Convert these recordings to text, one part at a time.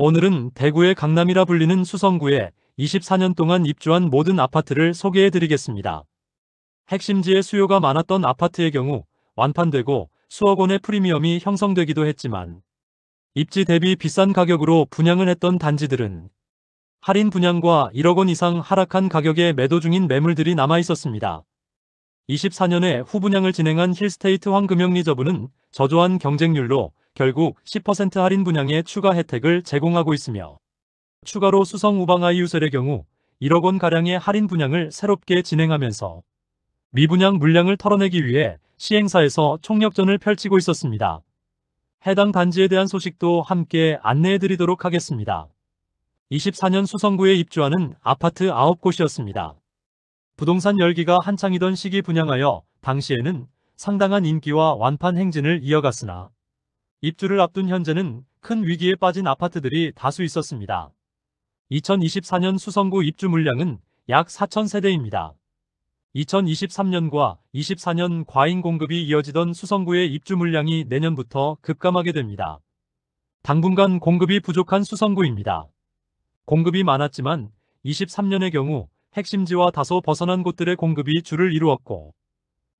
오늘은 대구의 강남이라 불리는 수성구에 24년 동안 입주한 모든 아파트를 소개해드리겠습니다. 핵심지에 수요가 많았던 아파트의 경우 완판되고 수억 원의 프리미엄이 형성되기도 했지만 입지 대비 비싼 가격으로 분양을 했던 단지들은 할인 분양과 1억 원 이상 하락한 가격에 매도 중인 매물들이 남아있었습니다. 24년에 후분양을 진행한 힐스테이트 황금영리저분은 저조한 경쟁률로 결국 10% 할인 분양의 추가 혜택을 제공하고 있으며 추가로 수성 우방아이유셀의 경우 1억 원가량의 할인 분양을 새롭게 진행하면서 미분양 물량을 털어내기 위해 시행사에서 총력전을 펼치고 있었습니다. 해당 단지에 대한 소식도 함께 안내해드리도록 하겠습니다. 24년 수성구에 입주하는 아파트 9곳이었습니다. 부동산 열기가 한창이던 시기 분양하여 당시에는 상당한 인기와 완판 행진을 이어갔으나 입주를 앞둔 현재는 큰 위기에 빠진 아파트들이 다수 있었습니다. 2024년 수성구 입주 물량은 약 4,000세대입니다. 2023년과 24년 과잉 공급이 이어지던 수성구의 입주 물량이 내년부터 급감하게 됩니다. 당분간 공급이 부족한 수성구입니다. 공급이 많았지만 23년의 경우 핵심지와 다소 벗어난 곳들의 공급이 주를 이루었고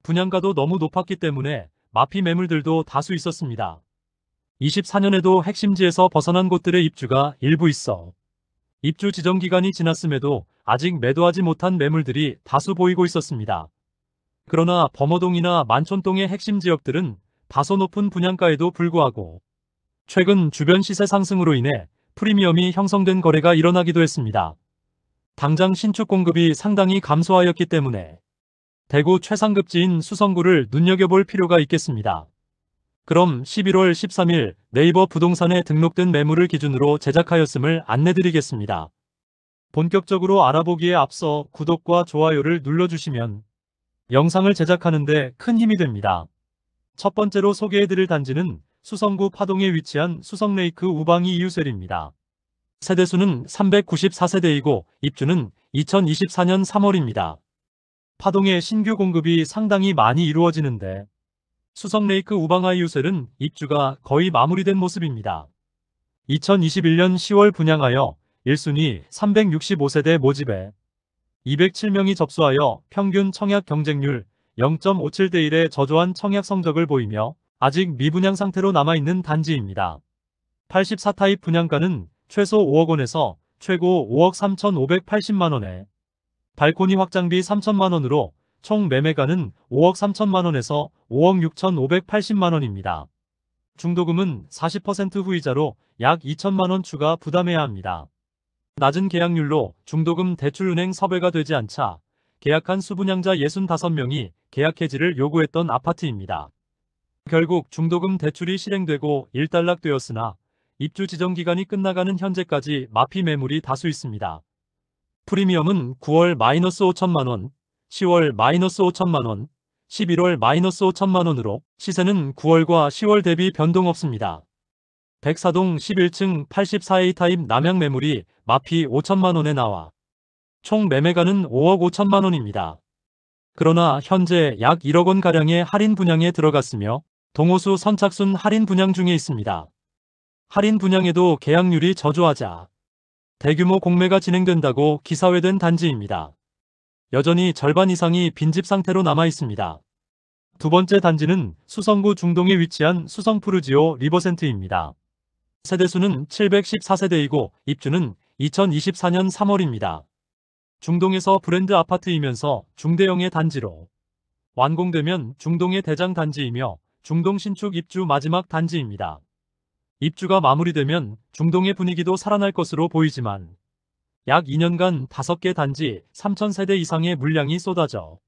분양가도 너무 높았기 때문에 마피 매물들도 다수 있었습니다. 24년에도 핵심지에서 벗어난 곳들의 입주가 일부 있어 입주 지정 기간이 지났음에도 아직 매도하지 못한 매물들이 다수 보이고 있었습니다. 그러나 범어동이나 만촌동의 핵심 지역들은 다소 높은 분양가에도 불구하고 최근 주변 시세 상승으로 인해 프리미엄이 형성된 거래가 일어나기도 했습니다. 당장 신축 공급이 상당히 감소하였기 때문에 대구 최상급지인 수성구를 눈여겨볼 필요가 있겠습니다. 그럼 11월 13일 네이버 부동산에 등록된 매물을 기준으로 제작하였음을 안내드리겠습니다. 본격적으로 알아보기에 앞서 구독과 좋아요를 눌러주시면 영상을 제작하는데 큰 힘이 됩니다. 첫 번째로 소개해드릴 단지는 수성구 파동에 위치한 수성레이크 우방이 이유셀입니다. 세대수는 394세대이고 입주는 2024년 3월입니다. 파동의 신규 공급이 상당히 많이 이루어지는데 수성레이크 우방아이유셀은 입주가 거의 마무리된 모습입니다. 2021년 10월 분양하여 1순위 365세대 모집에 207명이 접수하여 평균 청약 경쟁률 0.57대 1의 저조한 청약 성적을 보이며 아직 미분양 상태로 남아있는 단지입니다. 84타입 분양가는 최소 5억 원에서 최고 5억 3,580만원에 발코니 확장비 3천만원으로 총 매매가는 5억 3천만원에서 5억 6,580만원입니다. 중도금은 40% 후이자로 약 2천만원 추가 부담해야 합니다. 낮은 계약률로 중도금 대출은행 섭외가 되지 않자 계약한 수분양자 65명이 계약 해지를 요구했던 아파트입니다. 결국 중도금 대출이 실행되고 일단락되었으나 입주 지정 기간이 끝나가는 현재까지 마피 매물이 다수 있습니다. 프리미엄은 9월 -5천만원, 10월 -5천만원, 11월 -5천만원으로 시세는 9월과 10월 대비 변동 없습니다. 백사동 11층 84A 타입 남양 매물이 마피 5천만원에 나와 총 매매가는 5억 5천만원입니다. 그러나 현재 약 1억 원가량의 할인 분양에 들어갔으며 동호수 선착순 할인 분양 중에 있습니다. 할인 분양에도 계약률이 저조하자 대규모 공매가 진행된다고 기사회된 단지입니다. 여전히 절반 이상이 빈집 상태로 남아 있습니다. 두 번째 단지는 수성구 중동에 위치한 수성푸르지오 리버센트입니다. 세대수는 714세대이고 입주는 2024년 3월입니다. 중동에서 브랜드 아파트이면서 중대형의 단지로 완공되면 중동의 대장 단지이며 중동 신축 입주 마지막 단지입니다. 입주가 마무리되면 중동의 분위기도 살아날 것으로 보이지만 약 2년간 5개 단지 3,000세대 이상의 물량이 쏟아져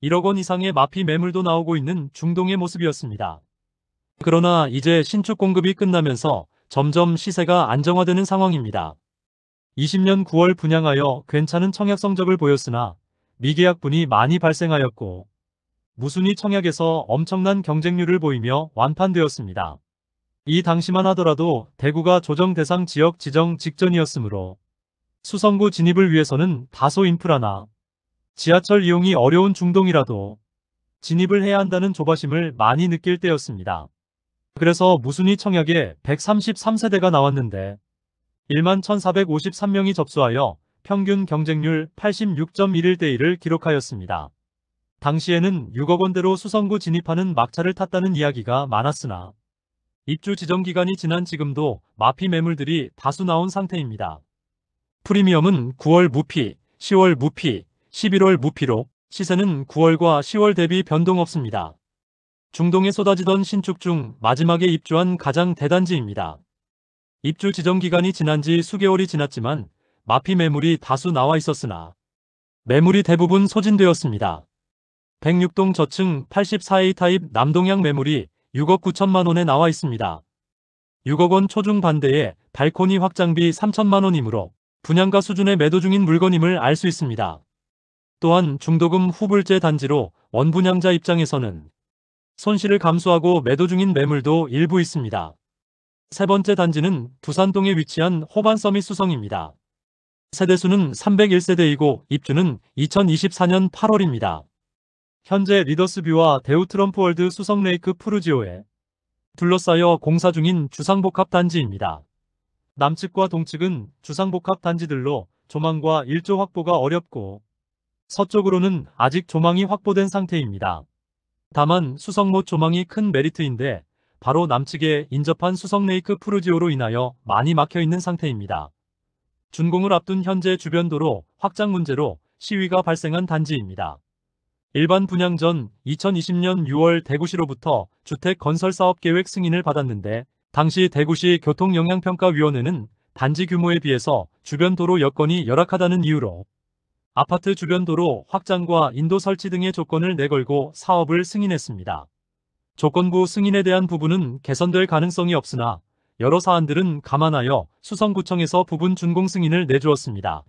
1억 원 이상의 마피 매물도 나오고 있는 중동의 모습이었습니다. 그러나 이제 신축 공급이 끝나면서 점점 시세가 안정화되는 상황입니다. 20년 9월 분양하여 괜찮은 청약 성적을 보였으나 미계약분이 많이 발생하였고 무순위 청약에서 엄청난 경쟁률을 보이며 완판되었습니다. 이 당시만 하더라도 대구가 조정 대상 지역 지정 직전이었으므로 수성구 진입을 위해서는 다소 인프라나 지하철 이용이 어려운 중동이라도 진입을 해야 한다는 조바심을 많이 느낄 때였습니다. 그래서 무순위 청약에 133세대가 나왔는데 11,453명이 접수하여 평균 경쟁률 86.11대 1을 기록하였습니다. 당시에는 6억 원대로 수성구 진입하는 막차를 탔다는 이야기가 많았으나 입주 지정 기간이 지난 지금도 마피 매물들이 다수 나온 상태입니다. 프리미엄은 9월 무피, 10월 무피, 11월 무피로 시세는 9월과 10월 대비 변동 없습니다. 중동에 쏟아지던 신축 중 마지막에 입주한 가장 대단지입니다. 입주 지정 기간이 지난 지 수개월이 지났지만 마피 매물이 다수 나와 있었으나 매물이 대부분 소진되었습니다. 106동 저층 84A 타입 남동향 매물이 6억 9천만 원에 나와 있습니다. 6억 원 초중 반대에 발코니 확장비 3천만 원이므로 분양가 수준의 매도 중인 물건임을 알 수 있습니다. 또한 중도금 후불제 단지로 원분양자 입장에서는 손실을 감수하고 매도 중인 매물도 일부 있습니다. 세 번째 단지는 두산동에 위치한 호반서밋 수성입니다. 세대수는 301세대이고 입주는 2024년 8월입니다. 현재 리더스뷰와 대우트럼프월드 수성레이크 푸르지오에 둘러싸여 공사 중인 주상복합 단지입니다. 남측과 동측은 주상복합 단지들로 조망과 일조 확보가 어렵고 서쪽으로는 아직 조망이 확보된 상태입니다. 다만 수성못 조망이 큰 메리트인데 바로 남측에 인접한 수성레이크 푸르지오로 인하여 많이 막혀있는 상태입니다. 준공을 앞둔 현재 주변 도로 확장 문제로 시위가 발생한 단지입니다. 일반 분양 전 2020년 6월 대구시로부터 주택 건설 사업 계획 승인을 받았는데 당시 대구시 교통영향평가위원회는 단지 규모에 비해서 주변 도로 여건이 열악하다는 이유로 아파트 주변 도로 확장과 인도 설치 등의 조건을 내걸고 사업을 승인했습니다. 조건부 승인에 대한 부분은 개선될 가능성이 없으나 여러 사안들은 감안하여 수성구청에서 부분 준공 승인을 내주었습니다.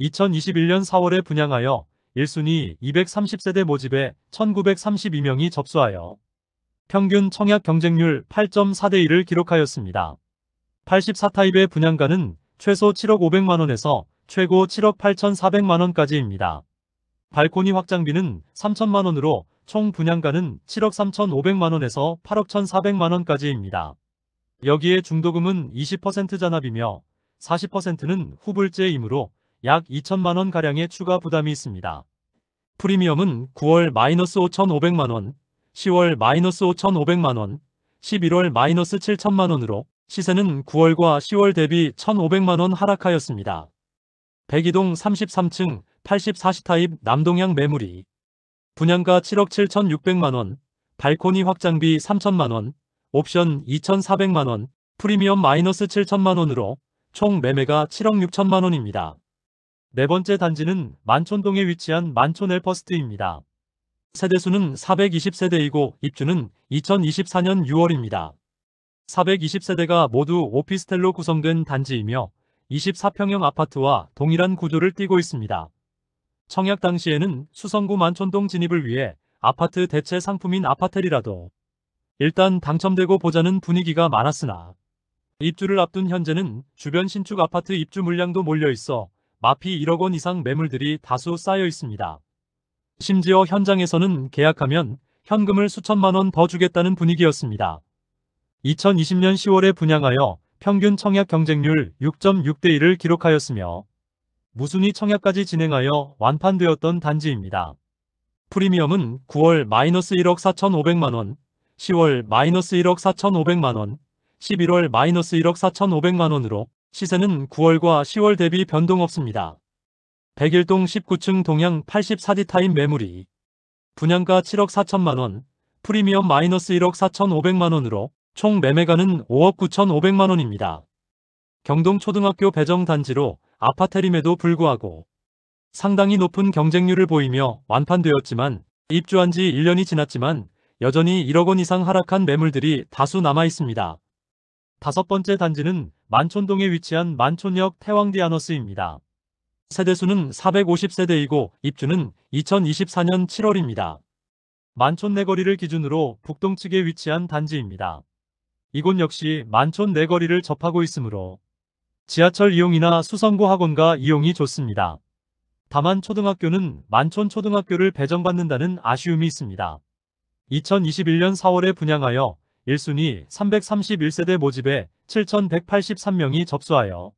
2021년 4월에 분양하여 1순위 230세대 모집에 1932명이 접수하여 평균 청약 경쟁률 8.4대 1을 기록하였습니다. 84타입의 분양가는 최소 7억 500만원에서 최고 7억 8,400만원까지입니다. 발코니 확장비는 3천만원으로 총 분양가는 7억 3,500만원에서 8억 1,400만원까지입니다. 여기에 중도금은 20% 잔압이며 40%는 후불제이므로 약 2천만원가량의 추가 부담이 있습니다. 프리미엄은 9월 마이너스 5,500만원, 10월 마이너스 5,500만원, 11월 마이너스 7천만원으로 시세는 9월과 10월 대비 1,500만원 하락하였습니다. 102동 33층 84시 타입 남동향 매물이 분양가 7억 7,600만원, 발코니 확장비 3천만원, 옵션 2,400만원, 프리미엄 마이너스 7천만원으로 총 매매가 7억 6천만원입니다. 네 번째 단지는 만촌동에 위치한 만촌 엘퍼스트입니다. 세대수는 420세대이고 입주는 2024년 6월입니다. 420세대가 모두 오피스텔로 구성된 단지이며 24평형 아파트와 동일한 구조를 띠고 있습니다. 청약 당시에는 수성구 만촌동 진입을 위해 아파트 대체 상품인 아파텔이라도 일단 당첨되고 보자는 분위기가 많았으나 입주를 앞둔 현재는 주변 신축 아파트 입주 물량도 몰려있어 마피 1억 원 이상 매물들이 다수 쌓여 있습니다. 심지어 현장에서는 계약하면 현금을 수천만 원 더 주겠다는 분위기였습니다. 2020년 10월에 분양하여 평균 청약 경쟁률 6.6대 1을 기록하였으며 무순위 청약까지 진행하여 완판되었던 단지입니다. 프리미엄은 9월 마이너스 1억 4,500만원, 10월 마이너스 1억 4,500만원, 11월 마이너스 1억 4,500만원으로 시세는 9월과 10월 대비 변동 없습니다. 101동 19층 동향 84D 타입 매물이 분양가 7억 4천만원, 프리미엄 마이너스 1억 4,500만원으로 총 매매가는 5억 9,500만원입니다. 경동초등학교 배정 단지로 아파텔임에도 불구하고 상당히 높은 경쟁률을 보이며 완판되었지만 입주한 지 1년이 지났지만 여전히 1억 원 이상 하락한 매물들이 다수 남아 있습니다. 다섯 번째 단지는 만촌동에 위치한 만촌역 태왕디아너스입니다. 세대수는 450세대이고 입주는 2024년 7월입니다. 만촌 내거리를 기준으로 북동측에 위치한 단지입니다. 이곳 역시 만촌 내거리를 접하고 있으므로 지하철 이용이나 수성구 학원가 이용이 좋습니다. 다만 초등학교는 만촌 초등학교를 배정받는다는 아쉬움이 있습니다. 2021년 4월에 분양하여 1순위 331세대 모집에 7,183명이 접수하여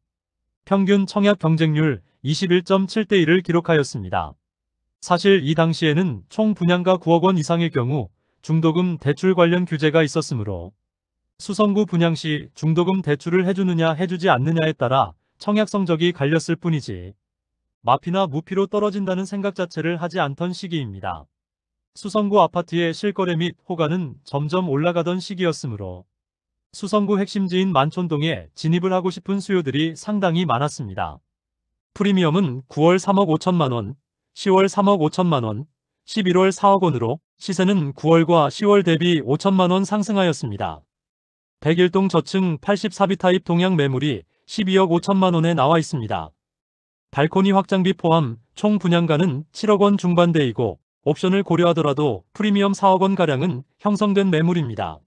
평균 청약 경쟁률 21.7대 1을 기록하였습니다. 사실 이 당시에는 총 분양가 9억 원 이상의 경우 중도금 대출 관련 규제가 있었으므로 수성구 분양 시 중도금 대출을 해주느냐 해주지 않느냐에 따라 청약 성적이 갈렸을 뿐이지 마피나 무피로 떨어진다는 생각 자체를 하지 않던 시기입니다. 수성구 아파트의 실거래 및 호가는 점점 올라가던 시기였으므로 수성구 핵심지인 만촌동에 진입을 하고 싶은 수요들이 상당히 많았습니다. 프리미엄은 9월 3억 5천만 원, 10월 3억 5천만 원, 11월 4억 원으로 시세는 9월과 10월 대비 5천만 원 상승하였습니다. 101동 저층 84비 타입 동양 매물이 12억 5천만 원에 나와 있습니다. 발코니 확장비 포함 총 분양가는 7억 원 중반대이고 옵션을 고려하더라도 프리미엄 4억 원가량은 형성된 매물입니다.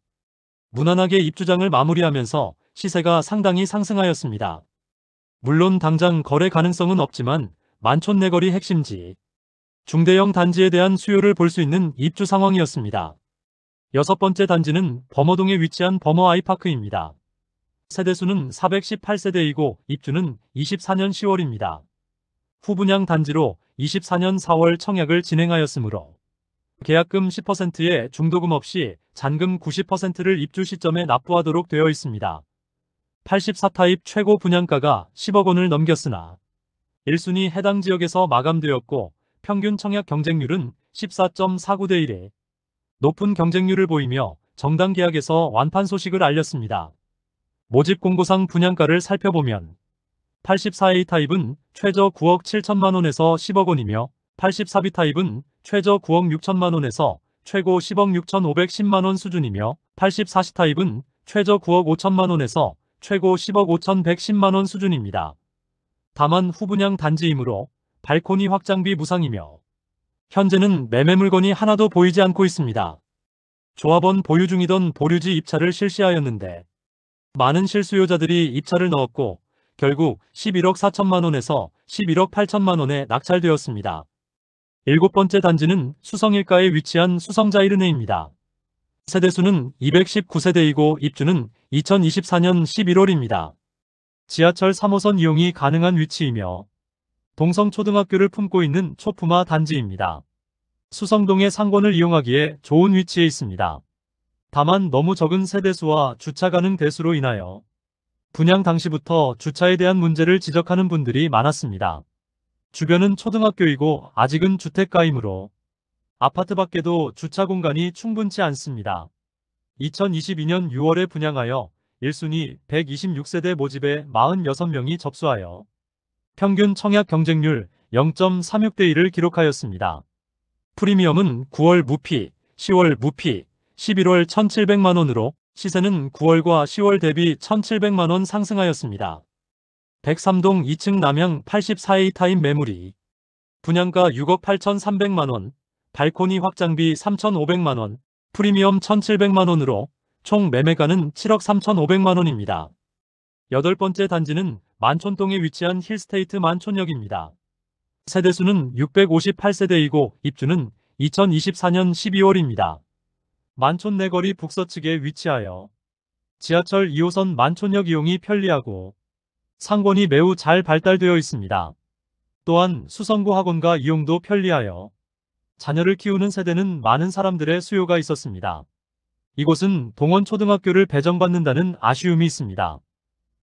무난하게 입주장을 마무리하면서 시세가 상당히 상승하였습니다. 물론 당장 거래 가능성은 없지만 만촌 내거리 핵심지, 중대형 단지에 대한 수요를 볼 수 있는 입주 상황이었습니다. 여섯 번째 단지는 범어동에 위치한 범어 아이파크입니다. 세대수는 418세대이고 입주는 24년 10월입니다. 후분양 단지로 24년 4월 청약을 진행하였으므로 계약금 10%에 중도금 없이 잔금 90%를 입주 시점에 납부하도록 되어 있습니다. 84타입 최고 분양가가 10억 원을 넘겼으나 1순위 해당 지역에서 마감되었고 평균 청약 경쟁률은 14.49대 1에 높은 경쟁률을 보이며 정당 계약에서 완판 소식을 알렸습니다. 모집 공고상 분양가를 살펴보면 84A 타입은 최저 9억 7천만 원에서 10억 원이며 84B 타입은 최저 9억 6천만 원에서 최고 10억 6,510만 원 수준이며 84C 타입은 최저 9억 5천만 원에서 최고 10억 5,110만 원 수준입니다. 다만 후분양 단지이므로 발코니 확장비 무상이며 현재는 매매 물건이 하나도 보이지 않고 있습니다. 조합원 보유 중이던 보류지 입찰을 실시하였는데 많은 실수요자들이 입찰을 넣었고 결국 11억 4천만 원에서 11억 8천만 원에 낙찰되었습니다. 일곱 번째 단지는 수성일가에 위치한 수성자이르네입니다. 세대수는 219세대이고 입주는 2024년 11월입니다. 지하철 3호선 이용이 가능한 위치이며 동성초등학교를 품고 있는 초품화 단지입니다. 수성동의 상권을 이용하기에 좋은 위치에 있습니다. 다만 너무 적은 세대수와 주차 가능 대수로 인하여 분양 당시부터 주차에 대한 문제를 지적하는 분들이 많았습니다. 주변은 초등학교이고 아직은 주택가이므로 아파트 밖에도 주차 공간이 충분치 않습니다. 2022년 6월에 분양하여 1순위 126세대 모집에 46명이 접수하여 평균 청약 경쟁률 0.36대 1을 기록하였습니다. 프리미엄은 9월 무피, 10월 무피, 11월 1,700만 원으로 시세는 9월과 10월 대비 1,700만 원 상승하였습니다. 103동 2층 남향 84A 타입 매물이 분양가 6억 8,300만 원, 발코니 확장비 3,500만 원, 프리미엄 1,700만 원으로 총 매매가는 7억 3,500만 원입니다. 여덟 번째 단지는 만촌동에 위치한 힐스테이트 만촌역입니다. 세대수는 658세대이고 입주는 2024년 12월입니다. 만촌 내거리 북서측에 위치하여 지하철 2호선 만촌역 이용이 편리하고 상권이 매우 잘 발달되어 있습니다. 또한 수성구 학원가 이용도 편리하여 자녀를 키우는 세대는 많은 사람들의 수요가 있었습니다. 이곳은 동원초등학교를 배정받는다는 아쉬움이 있습니다.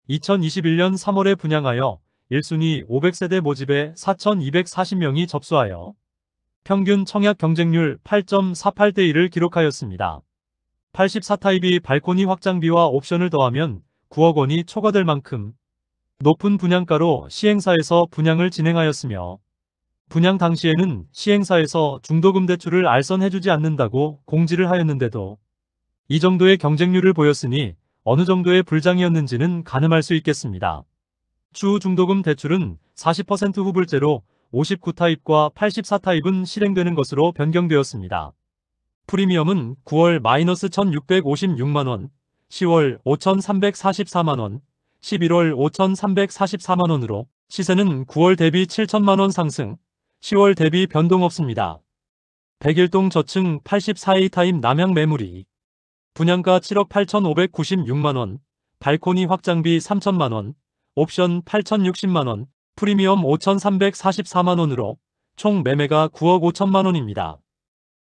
2021년 3월에 분양하여 1순위 500세대 모집에 4,240명이 접수하여 평균 청약 경쟁률 8.48대 1을 기록하였습니다. 84타입이 발코니 확장비와 옵션을 더하면 9억 원이 초과될 만큼 높은 분양가로 시행사에서 분양을 진행하였으며 분양 당시에는 시행사에서 중도금 대출을 알선해주지 않는다고 공지를 하였는데도 이 정도의 경쟁률을 보였으니 어느 정도의 불장이었는지는 가늠할 수 있겠습니다. 추후 중도금 대출은 40% 후불제로 59타입과 84타입은 실행되는 것으로 변경되었습니다. 프리미엄은 9월 -1,656만원, 10월 5,344만원, 11월 5,344만원으로 시세는 9월 대비 7천만원 상승, 10월 대비 변동 없습니다. 101동 저층 84A 타입 남향 매물이 분양가 7억 8,596만원, 발코니 확장비 3천만원, 옵션 8,060만원, 프리미엄 5,344만원으로 총 매매가 9억 5천만원입니다.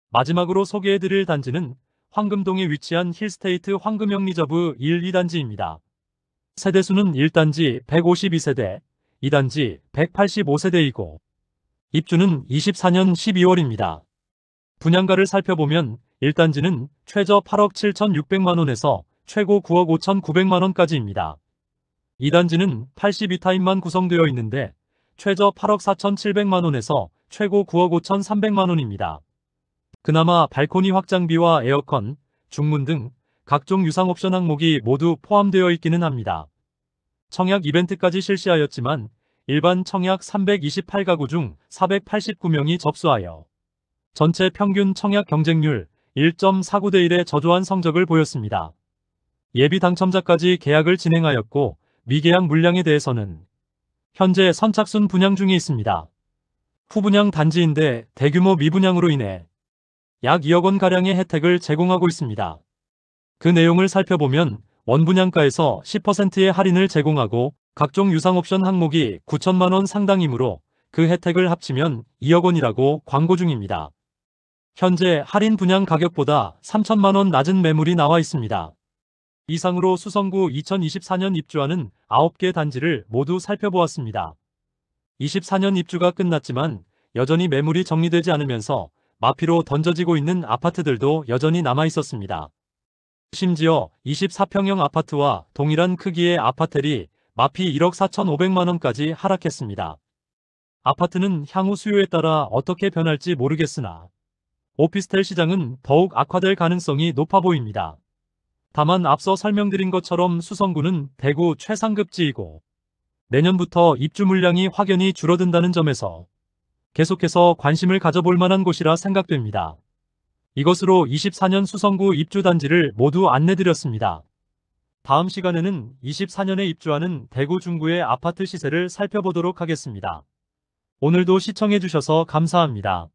마지막으로 소개해드릴 단지는 황금동에 위치한 힐스테이트 황금영 리저브 1, 2단지입니다. 세대수는 1단지 152세대, 2단지 185세대이고 입주는 24년 12월입니다. 분양가를 살펴보면 1단지는 최저 8억 7,600만원에서 최고 9억 5,900만원까지입니다. 2단지는 82타입만 구성되어 있는데 최저 8억 4,700만원에서 최고 9억 5,300만원입니다. 그나마 발코니 확장비와 에어컨, 중문 등 각종 유상 옵션 항목이 모두 포함되어 있기는 합니다. 청약 이벤트까지 실시하였지만 일반 청약 328가구 중 489명이 접수하여 전체 평균 청약 경쟁률 1.49대 1의 저조한 성적을 보였습니다. 예비 당첨자까지 계약을 진행하였고 미계약 물량에 대해서는 현재 선착순 분양 중에 있습니다. 후분양 단지인데 대규모 미분양으로 인해 약 2억 원가량의 혜택을 제공하고 있습니다. 그 내용을 살펴보면 원분양가에서 10%의 할인을 제공하고 각종 유상 옵션 항목이 9천만원 상당이므로 그 혜택을 합치면 2억 원이라고 광고 중입니다. 현재 할인 분양 가격보다 3천만원 낮은 매물이 나와 있습니다. 이상으로 수성구 2024년 입주하는 9개 단지를 모두 살펴보았습니다. 24년 입주가 끝났지만 여전히 매물이 정리되지 않으면서 마피로 던져지고 있는 아파트들도 여전히 남아 있었습니다. 심지어 24평형 아파트와 동일한 크기의 아파텔이 마피 1억 4,500만원까지 하락했습니다. 아파트는 향후 수요에 따라 어떻게 변할지 모르겠으나 오피스텔 시장은 더욱 악화될 가능성이 높아 보입니다. 다만 앞서 설명드린 것처럼 수성구는 대구 최상급지이고 내년부터 입주 물량이 확연히 줄어든다는 점에서 계속해서 관심을 가져볼 만한 곳이라 생각됩니다. 이것으로 24년 수성구 입주 단지를 모두 안내드렸습니다. 다음 시간에는 24년에 입주하는 대구 중구의 아파트 시세를 살펴보도록 하겠습니다. 오늘도 시청해주셔서 감사합니다.